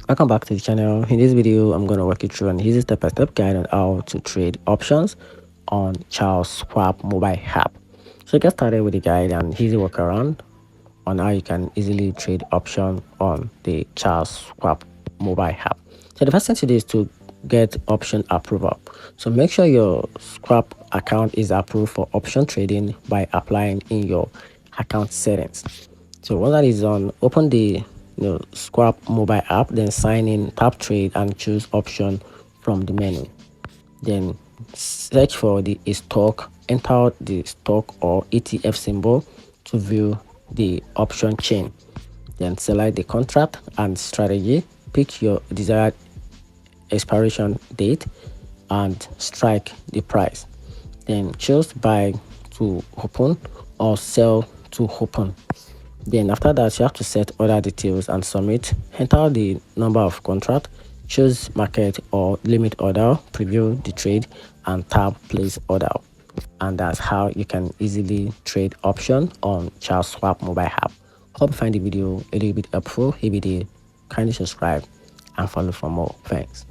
Welcome back to the channel. In this video, I'm going to walk you through an easy step-by-step guide on how to trade options on Schwab mobile app. So get started with the guide and easy workaround on how you can easily trade option on the Schwab mobile app. So the first thing to do is to get option approval. So make sure your Schwab account is approved for option trading by applying in your account settings. So once that is on, open the Schwab mobile app, then sign in, tap trade, and choose option from the menu. Then search for the stock, enter the stock or ETF symbol to view the option chain. Then select the contract and strategy, pick your desired expiration date, and strike the price. Then choose buy to open or sell to open. Then after that, you have to set other details and submit. Enter the number of contract, choose market or limit order, preview the trade, and tap place order. And that's how you can easily trade option on Schwab mobile app. Hope you find the video a little bit helpful. If you did, kindly subscribe and follow for more. Thanks.